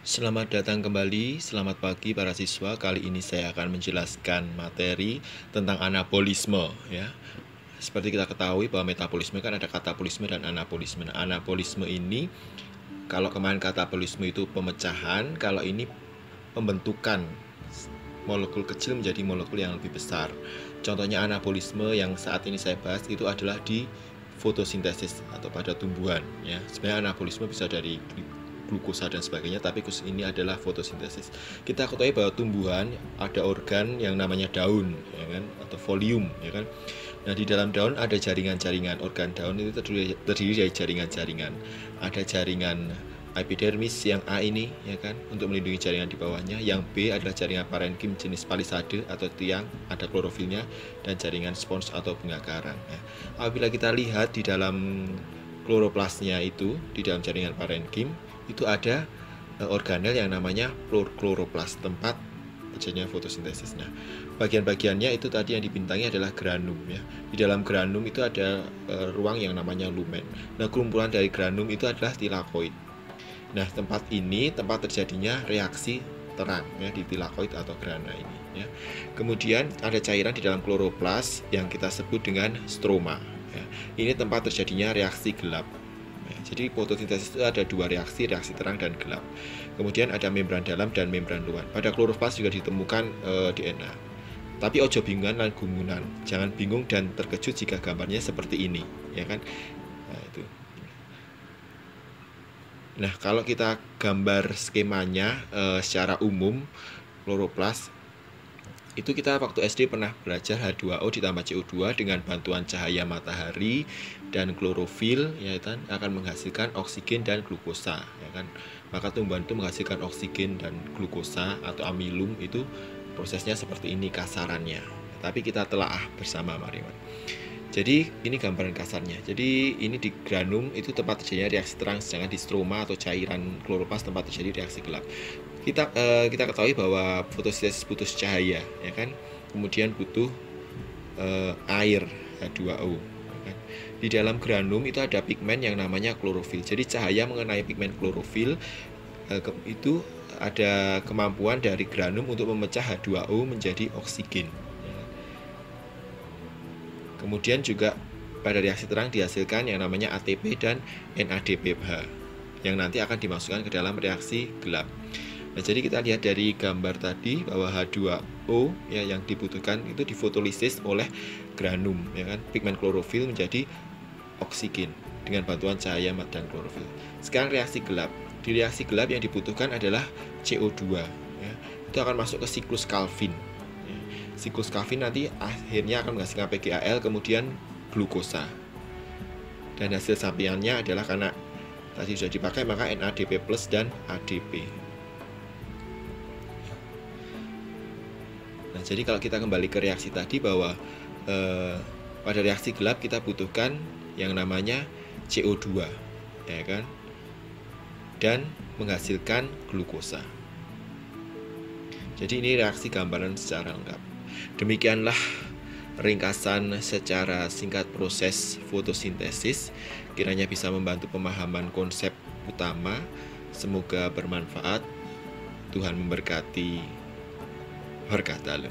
Selamat datang kembali, selamat pagi para siswa. Kali ini saya akan menjelaskan materi tentang anabolisme ya. Seperti kita ketahui bahwa metabolisme kan ada katabolisme dan anabolisme. Nah, anabolisme ini kalau kemarin katabolisme itu pemecahan, kalau ini pembentukan molekul kecil menjadi molekul yang lebih besar. Contohnya anabolisme yang saat ini saya bahas itu adalah di fotosintesis atau pada tumbuhan ya. Sebenarnya anabolisme bisa dari glukosa dan sebagainya, tapi khusus ini adalah fotosintesis. Kita ketahui bahwa tumbuhan ada organ yang namanya daun ya kan, atau folium ya kan. Nah, di dalam daun ada jaringan-jaringan. Organ daun itu terdiri dari jaringan-jaringan. Ada jaringan epidermis yang A ini ya kan, untuk melindungi jaringan di bawahnya. Yang B adalah jaringan parenkim jenis palisade atau tiang, ada klorofilnya, dan jaringan spons atau bunga karang ya. Apabila kita lihat di dalam kloroplasnya itu, di dalam jaringan parenkim itu ada organel yang namanya kloroplas, tempat terjadinya fotosintesis. Nah, bagian-bagiannya itu tadi yang dibintangi adalah granum ya. Di dalam granum itu ada ruang yang namanya lumen. Nah, kumpulan dari granum itu adalah tilakoid. Nah, tempat ini tempat terjadinya reaksi terang ya, di tilakoid atau grana ini ya. Kemudian ada cairan di dalam kloroplas yang kita sebut dengan stroma ya. Ini tempat terjadinya reaksi gelap. Jadi fotosintesis itu ada dua reaksi terang dan gelap. Kemudian ada membran dalam dan membran luar. Pada kloroplas juga ditemukan DNA. Tapi ojo bingungan dan gumunan. Jangan bingung dan terkejut jika gambarnya seperti ini, ya kan? Nah, itu. Nah, kalau kita gambar skemanya secara umum kloroplas itu kita waktu SD pernah belajar H2O ditambah CO2 dengan bantuan cahaya matahari dan klorofil ya kan, akan menghasilkan oksigen dan glukosa ya kan. Maka tumbuhan itu menghasilkan oksigen dan glukosa atau amilum. Itu prosesnya seperti ini kasarannya. Tapi kita telaah bersama mari. Jadi ini gambaran kasarnya. Jadi ini di granum itu tempat terjadinya reaksi terang, sedangkan di stroma atau cairan kloroplas tempat terjadi reaksi gelap. Kita ketahui bahwa fotosintesis butuh cahaya ya kan, kemudian butuh air H2O ya kan. Di dalam granum itu ada pigmen yang namanya klorofil. Jadi cahaya mengenai pigmen klorofil itu ada kemampuan dari granum untuk memecah H2O menjadi oksigen. Kemudian juga pada reaksi terang dihasilkan yang namanya ATP dan NADPH yang nanti akan dimasukkan ke dalam reaksi gelap. Nah, jadi kita lihat dari gambar tadi bahwa H2O ya yang dibutuhkan itu difotolisis oleh granum ya kan, pigmen klorofil menjadi oksigen dengan bantuan cahaya dan klorofil. Sekarang reaksi gelap. Di reaksi gelap yang dibutuhkan adalah CO2 ya. Itu akan masuk ke siklus Calvin. Siklus Calvin nanti akhirnya akan menghasilkan PgAl kemudian glukosa. Dan hasil sampingannya adalah karena tadi sudah dipakai maka NADP+ dan ADP. Nah, jadi kalau kita kembali ke reaksi tadi bahwa pada reaksi gelap kita butuhkan yang namanya CO2 ya kan, dan menghasilkan glukosa. Jadi ini reaksi gambaran secara lengkap. Demikianlah ringkasan secara singkat proses fotosintesis. Kiranya bisa membantu pemahaman konsep utama. Semoga bermanfaat. Tuhan memberkati. Berkah dalam.